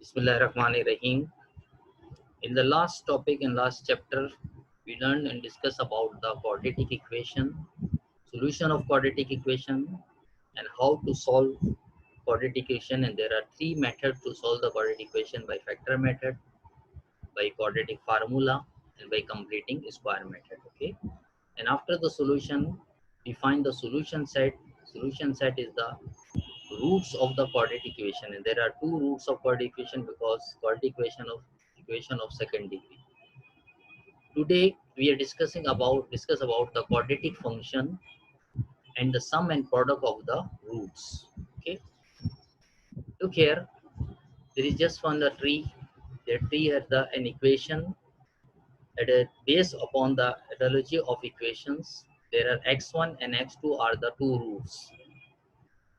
Bismillahirrahmanirrahim. In the last topic and last chapter, we learned and discussed about the quadratic equation, solution of quadratic equation, and how to solve quadratic equation. And there are three methods to solve the quadratic equation: by factor method, by quadratic formula, and by completing square method. Okay. And after the solution, we find the solution set. Solution set is the roots of the quadratic equation, and there are two roots of quadratic equation because quadratic equation of second degree. Today we are discuss about the quadratic function and the sum and product of the roots. Okay, look here, there is just one the tree. The tree has an equation at a based upon the analogy of equations. There are x1 and x2 are the two roots,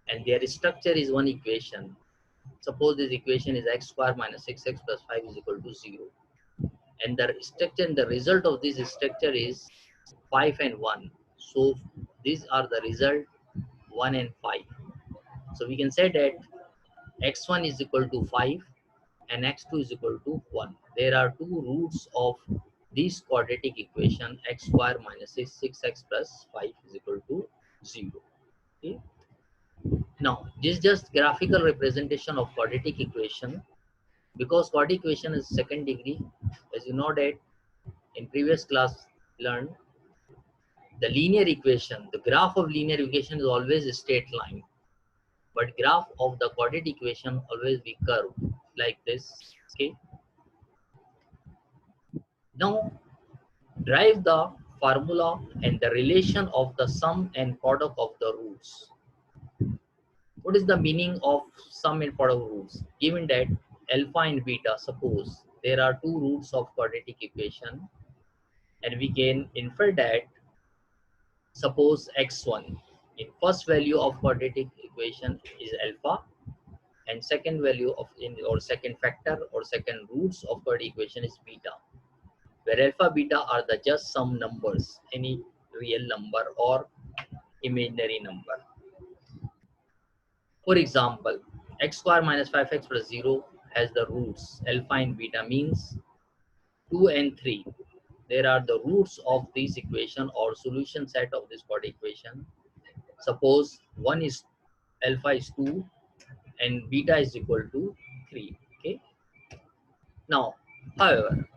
and their structure is one equation. Suppose this equation is x square minus 6x plus 5 is equal to 0. And the structure and the result of this structure is 5 and 1. So these are the result 1 and 5. So we can say that x1 is equal to 5 and x2 is equal to 1. There are two roots of this quadratic equation, x square minus 6x plus 5 is equal to 0. Okay. Now this is just graphical representation of quadratic equation. Because quadratic equation is second degree, as you know that in previous class learned, the linear equation, the graph of linear equation is always a straight line, but graph of the quadratic equation always be curved like this. Okay. Now derive the formula and the relation of the sum and product of the roots. What is the meaning of sum and product of roots? Given that alpha and beta, suppose there are two roots of quadratic equation, and we can infer that suppose x1 in first value of quadratic equation is alpha, and second value of or second factor or second roots of quadratic equation is beta, where alpha beta are the just some numbers, any real number or imaginary number. For example, x square minus 5x plus 0 has the roots alpha and beta, means 2 and 3. There are the roots of this equation or solution set of this quadratic equation. Suppose one is alpha is 2 and beta is equal to 3. Okay. Now, however,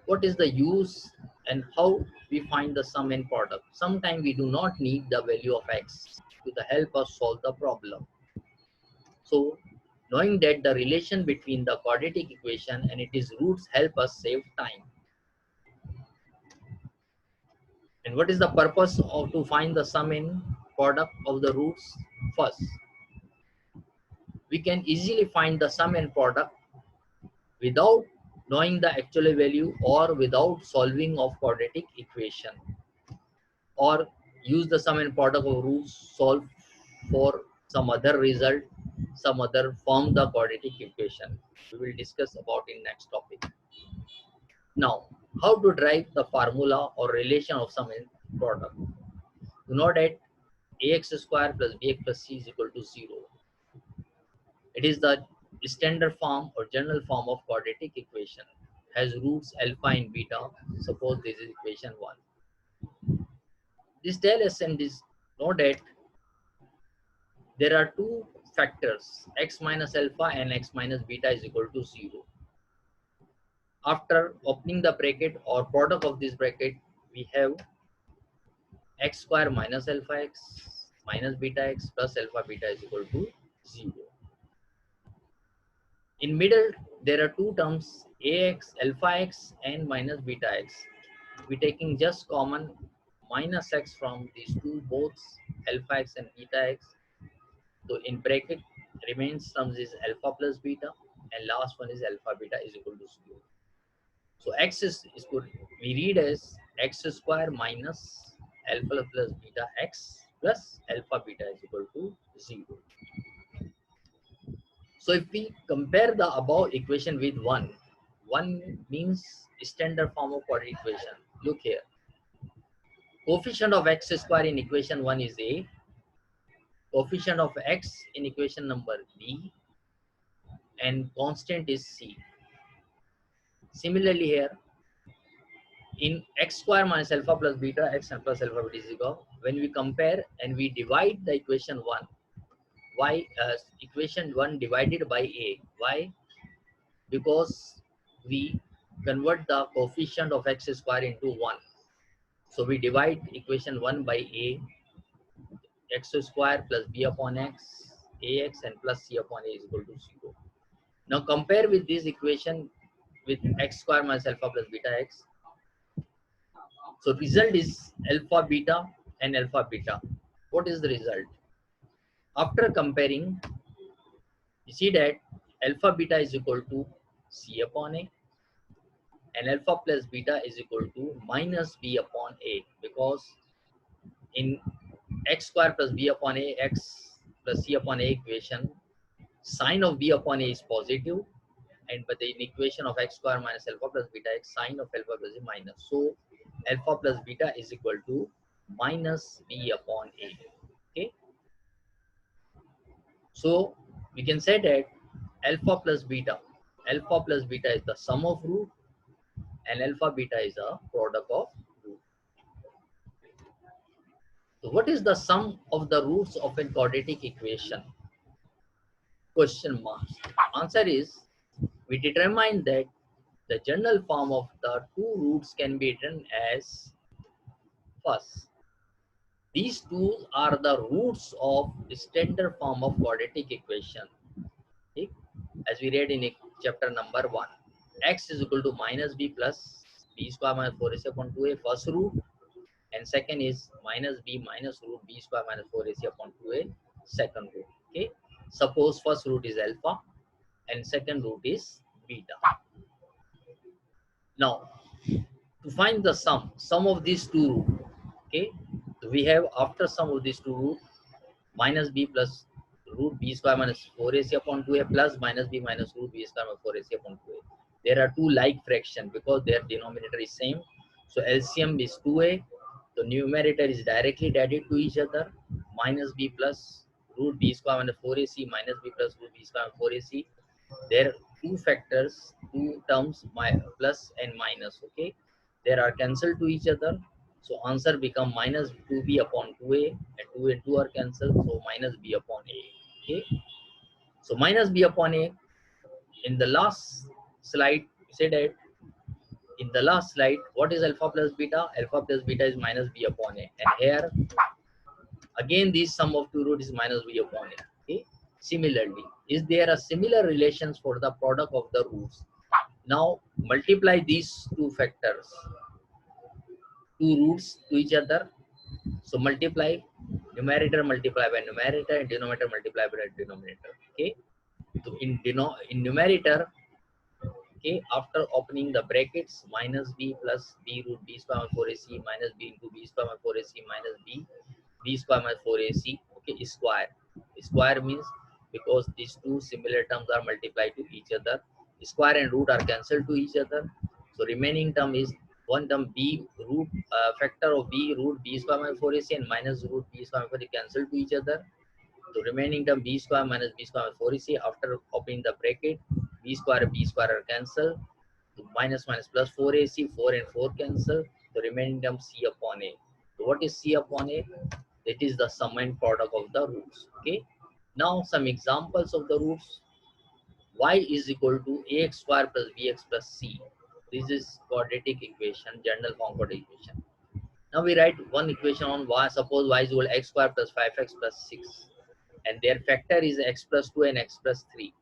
what is the use and how we find the sum and product? Sometimes we do not need the value of x to help us solve the problem. So, knowing that the relation between the quadratic equation and its roots help us save time. And what is the purpose of to find the sum and product of the roots? First, we can easily find the sum and product without knowing the actual value or without solving of quadratic equation, or use the sum and product of roots, solve for some other result, some other form the quadratic equation. We will discuss about in next topic. Now, how to derive the formula or relation of sum and product? You know that ax square plus bx plus c is equal to 0. It is the standard form or general form of quadratic equation. Has roots alpha and beta. Suppose this is equation 1. This tells us and this know that there are two factors, x minus alpha and x minus beta is equal to 0. After opening the bracket or product of this bracket, we have x square minus alpha x minus beta x plus alpha beta is equal to 0. In middle, there are two terms, ax, alpha x and minus beta x. We taking just common minus x from these two, both alpha x and beta x. So in bracket remains terms is alpha plus beta, and last one is alpha beta is equal to 0. So x is good. We read as x square minus alpha plus beta x plus alpha beta is equal to 0. So if we compare the above equation with 1 means standard form of quadratic equation. Look here. Coefficient of x square in equation 1 is a. Coefficient of x in equation number b. and constant is c. Similarly here, in x square minus alpha plus beta, x and plus alpha beta is equal, when we compare and we divide the equation 1, why equation 1 divided by a, why? Because we convert the coefficient of x square into 1. So we divide equation 1 by a, x square plus b upon x, ax and plus c upon a is equal to 0. Now compare with this equation with x square minus alpha plus beta x. So result is alpha beta and alpha beta. What is the result? After comparing, you see that alpha beta is equal to c upon a and alpha plus beta is equal to minus b upon a, because in x square plus b upon a, x plus c upon a equation, sign of b upon a is positive, and but in equation of x square minus alpha plus beta x, sign of alpha plus is minus. So alpha plus beta is equal to minus b upon a. Okay. So we can say that alpha plus beta is the sum of root and alpha beta is a product of root. So what is the sum of the roots of a quadratic equation? Question mark. Answer is, we determine that the general form of the two roots can be written as, first, these two are the roots of the standard form of quadratic equation. Okay? As we read in chapter number 1, x is equal to minus b plus b square minus 4ac upon 2a, first root, and second is minus b minus root b square minus 4ac upon 2a, second root. Okay. Suppose first root is alpha and second root is beta. Now, to find the sum of these two roots, okay, so we have after sum of these two roots, minus b plus root b square minus 4ac upon 2a plus minus b minus root b square minus 4ac upon 2a. There are two like fractions because their denominator is same. So LCM is 2a. The numerator is directly added to each other. Minus b plus root b square minus 4ac minus b plus root b square minus 4ac. There are two factors, two terms, plus and minus. Okay, there are cancelled to each other. So answer become minus 2b upon 2a, and 2 and 2 are cancelled. So minus b upon a. Okay, so minus b upon a. In the last slide, we said that in the last slide, what is alpha plus beta? Alpha plus beta is minus b upon a, and here again this sum of two roots is minus b upon a. Okay. Similarly, is there a similar relations for the product of the roots? Now multiply these two factors, two roots to each other. So multiply numerator multiply by numerator and denominator multiply by denominator. Okay. So in numerator, okay, after opening the brackets, minus b plus b root b square minus 4ac minus b into b square minus 4ac minus b square minus 4ac, okay, square. Square means because these two similar terms are multiplied to each other, square and root are cancelled to each other. So remaining term is one term b root factor of b root b square minus 4ac and minus root b square minus 4ac cancelled to each other. So remaining term b square minus b square minus 4ac, after opening the bracket, b square are cancelled. So minus minus plus 4ac, 4 and 4 cancel. The remaining term c upon a. So what is c upon a? That is the sum and product of the roots. Okay. Now some examples of the roots. Y is equal to ax square plus bx plus c. This is quadratic equation, general form quadratic equation. Now we write one equation on y. Suppose y is equal to x square plus 5x plus 6. And their factor is x plus 2 and x plus 3.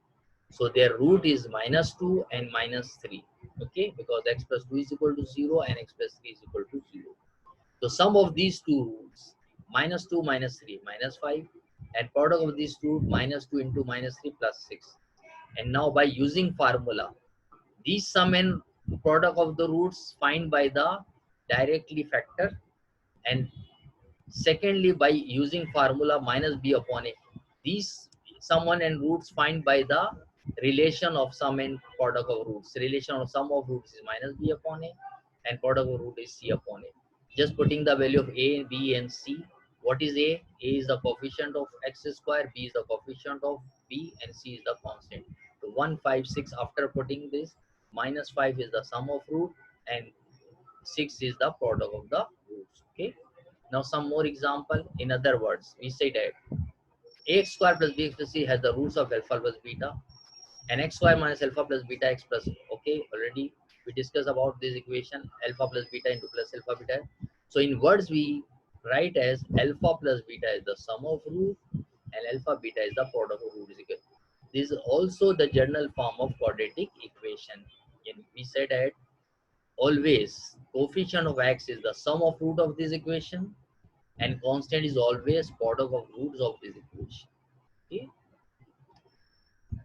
So their root is minus 2 and minus 3. Okay, because x plus 2 is equal to 0 and x plus 3 is equal to 0. So sum of these two roots, minus 2 minus 3 minus 5, and product of these two, minus 2 into minus 3 plus 6. And now by using formula, these sum and product of the roots find by the directly factor, and secondly by using formula minus b upon a. These sum and roots find by the relation of sum and product of roots. Relation of sum of roots is minus b upon a and product of root is c upon a. Just putting the value of a, b and c. What is a? A is the coefficient of x square, b is the coefficient of b, and c is the constant. So 1, 5, 6, after putting this, minus 5 is the sum of root and 6 is the product of the roots. Okay. Now some more example. In other words, we say that ax square plus bx plus c has the roots of alpha plus beta, and x square minus alpha plus beta x plus. Okay, already we discussed about this equation, alpha plus beta into plus alpha beta. So in words we write as alpha plus beta is the sum of root and alpha beta is the product of root is equal. This is also the general form of quadratic equation. And we said that always coefficient of x is the sum of root of this equation and constant is always product of roots of this equation. Okay.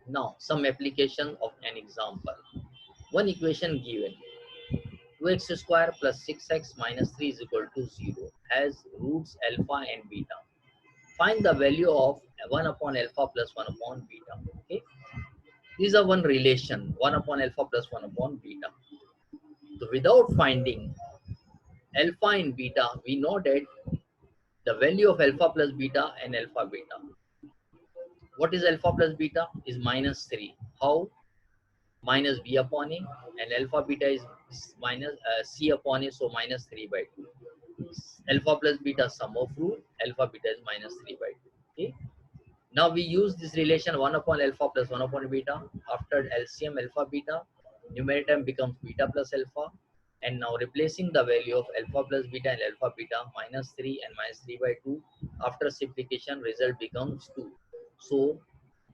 Now some application of an example. One equation given, 2x square plus 6x minus 3 is equal to 0 has roots alpha and beta. Find the value of 1 upon alpha plus 1 upon beta. Okay. These are one relation, 1 upon alpha plus 1 upon beta. So without finding alpha and beta, we know that the value of alpha plus beta and alpha beta. What is alpha plus beta? Is minus 3. How? Minus b upon a, and alpha beta is minus c upon a, so minus 3 by 2. Alpha plus beta sum of root, alpha beta is minus 3 by 2. Okay. Now we use this relation 1 upon alpha plus 1 upon beta. After LCM alpha beta, numerator becomes beta plus alpha. And now replacing the value of alpha plus beta and alpha beta, minus 3 and minus 3 by 2. After simplification, result becomes 2. So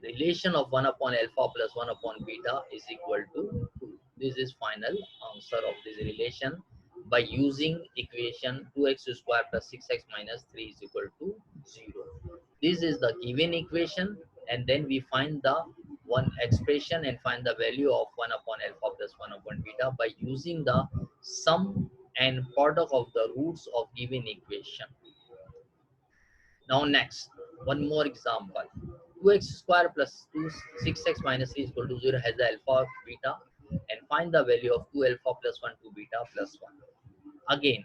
relation of 1 upon alpha plus 1 upon beta is equal to 2. This is final answer of this relation by using equation 2x square plus 6x minus 3 is equal to 0. This is the given equation, and then we find the one expression and find the value of 1 upon alpha plus 1 upon beta by using the sum and product of the roots of given equation. Now next, one more example. 2x square plus 6x minus 3 is equal to 0 has the alpha beta, and find the value of 2 alpha plus 1 2 beta plus 1. Again,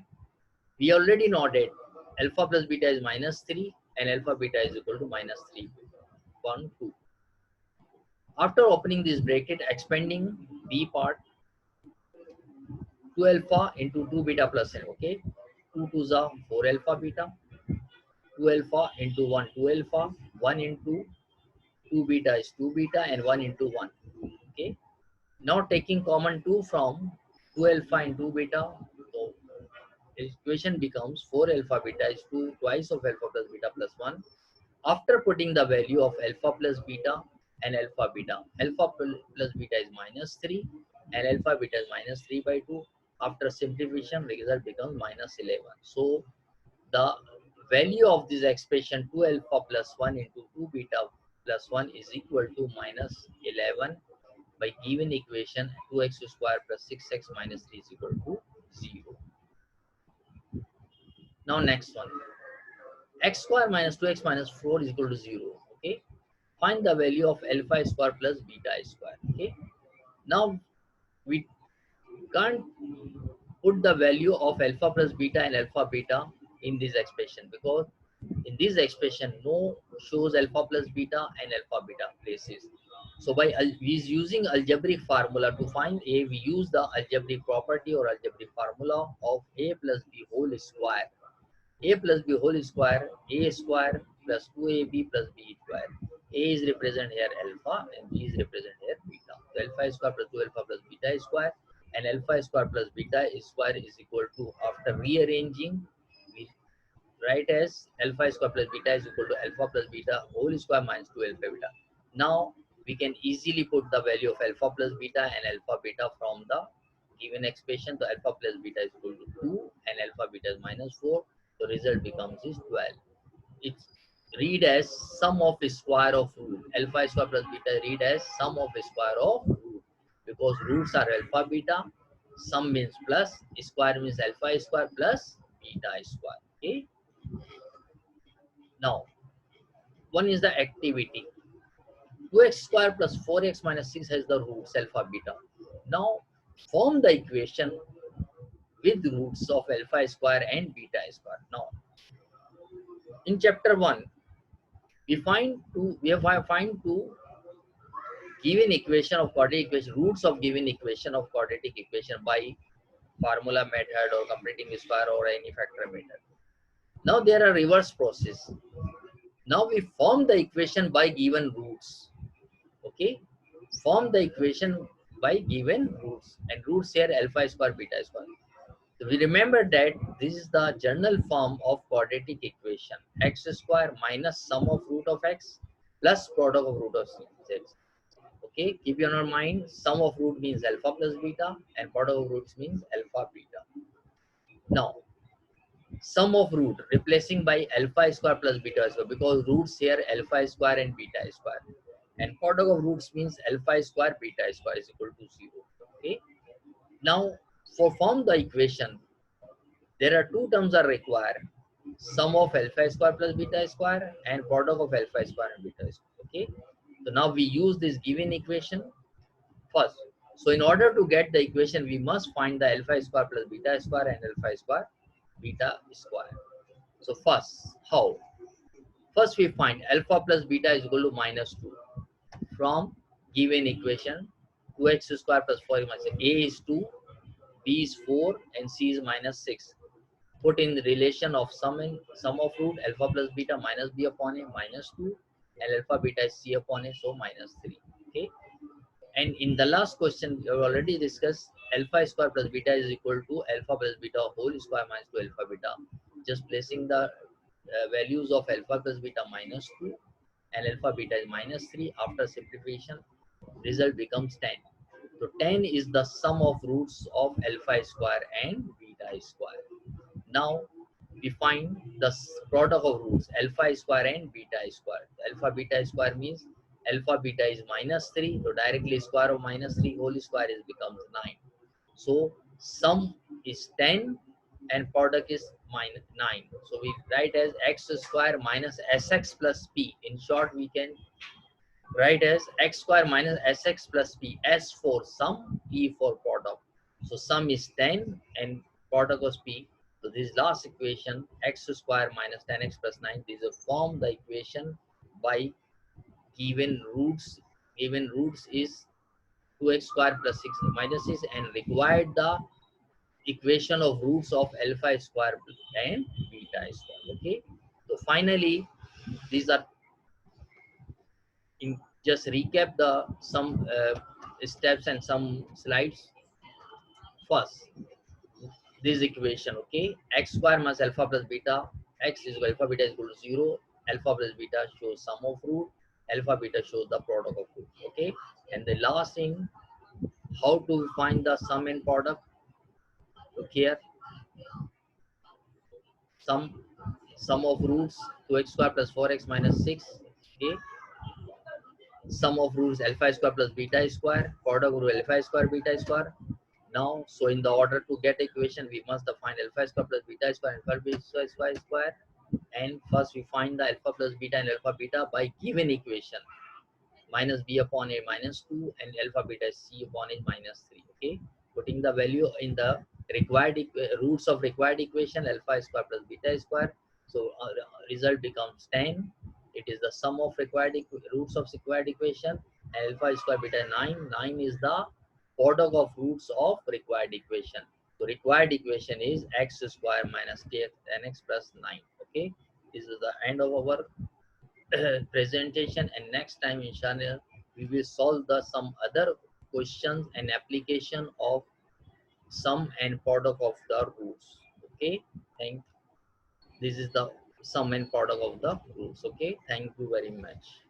we already know that alpha plus beta is minus 3 and alpha beta is equal to minus 3 1 2. After opening this bracket, expanding b part, 2 alpha into 2 beta plus n. Okay, 2 2s are 4 alpha beta, 2 alpha into 1 2 alpha, 1 into 2 beta is 2 beta, and 1 into 1. Okay. Now taking common 2 from 2 alpha and 2 beta, so equation becomes 4 alpha beta is 2 twice of alpha plus beta plus 1. After putting the value of alpha plus beta and alpha plus beta is minus 3 and alpha beta is minus 3 by 2. After simplification, result becomes minus 11. So the value of this expression 2 alpha plus 1 into 2 beta plus 1 is equal to minus 11 by given equation 2x square plus 6x minus 3 is equal to 0. Now next one, x square minus 2x minus 4 is equal to 0. Okay, find the value of alpha square plus beta square. Okay, now we can't put the value of alpha plus beta and alpha beta in this expression because in this expression no shows alpha plus beta and alpha beta places. So by using algebraic formula to find a, we use the algebraic property or algebraic formula of a plus b whole square. A plus b whole square, a square plus 2ab plus b square. A is represent here alpha and b is represent here beta. So alpha square plus 2 alpha plus beta square, and alpha square plus beta square is equal to, after rearranging, we write as alpha square plus beta is equal to alpha plus beta whole square minus 2 alpha beta. Now we can easily put the value of alpha plus beta and alpha beta from the given expression. So alpha plus beta is equal to 2 and alpha beta is minus 4. The result becomes is 12. It's read as sum of square of root. Alpha square plus beta read as sum of square of root because roots are alpha beta. Sum means plus, square means alpha square plus beta square. Okay. Now, one is the activity. 2x square plus 4x minus 6 has the roots alpha beta. Now, form the equation with roots of alpha square and beta square. Now, in chapter 1, we have find two given equation of quadratic equation, roots of given equation of quadratic equation by formula method or completing square or any factor method. Now there are reverse process. Now we form the equation by given roots. Okay, form the equation by given roots, and roots here alpha square beta square. So we remember that this is the general form of quadratic equation: x square minus sum of root of x plus product of root of z. Okay, keep in your mind, sum of root means alpha plus beta and product of roots means alpha beta. Now sum of root replacing by alpha square plus beta square, because roots here alpha square and beta square, and product of roots means alpha square beta square is equal to 0. Okay, now for form the equation there are two terms are required: sum of alpha square plus beta square and product of alpha square and beta square. Okay, so now we use this given equation first. So in order to get the equation we must find the alpha square plus beta square and alpha square beta square. So first, how? First we find alpha plus beta is equal to minus 2 from given equation. 2x square plus 4 minus a is 2, b is 4 and c is minus 6. Put in the relation of sum of root alpha plus beta minus b upon a minus 2 and alpha beta is c upon a, so minus 3. Okay, and in the last question we have already discussed alpha square plus beta is equal to alpha plus beta whole square minus 2 alpha beta. Just placing the values of alpha plus beta minus 2 and alpha beta is minus 3, after simplification result becomes 10. So 10 is the sum of roots of alpha square and beta square. Now we find the product of roots alpha square and beta square. Alpha beta square means alpha beta is minus 3, so directly square of minus 3 whole square is becomes 9. So sum is 10 and product is minus 9. So we write as x square minus sx plus p. In short we can write as x square minus sx plus p. S for sum, p for product. So sum is 10 and product was p. So this last equation x square minus 10x plus 9, this is form the equation by given roots. Given roots is 2x square plus 6 minus 6 and required the equation of roots of alpha square and beta square. Okay, so finally these are in, just recap the some steps and some slides. First, this equation, okay, x square minus alpha plus beta, x is equal alpha beta is equal to 0, alpha plus beta shows sum of root, alpha beta shows the product of root. Okay, and the last thing, how to find the sum and product. Look here, sum of roots 2x square plus 4x minus 6. Okay, sum of roots alpha square plus beta square, product of root alpha square beta square. Now so in the order to get equation we must define alpha square plus beta square and alpha beta square, and first we find the alpha plus beta and alpha beta by given equation minus b upon a minus 2 and alpha beta is c upon a minus 3. Okay, putting the value in the required roots of required equation alpha square plus beta square, so result becomes 10. It is the sum of required roots of required equation, alpha square beta 9. 9 is the product of roots of required equation. So required equation is x square minus kx nx plus 9. Okay, this is the end of our presentation, and next time inshallah we will solve the some other questions and application of sum and product of the roots. Okay, thank, this is the sum and product of the roots. Okay, thank you very much.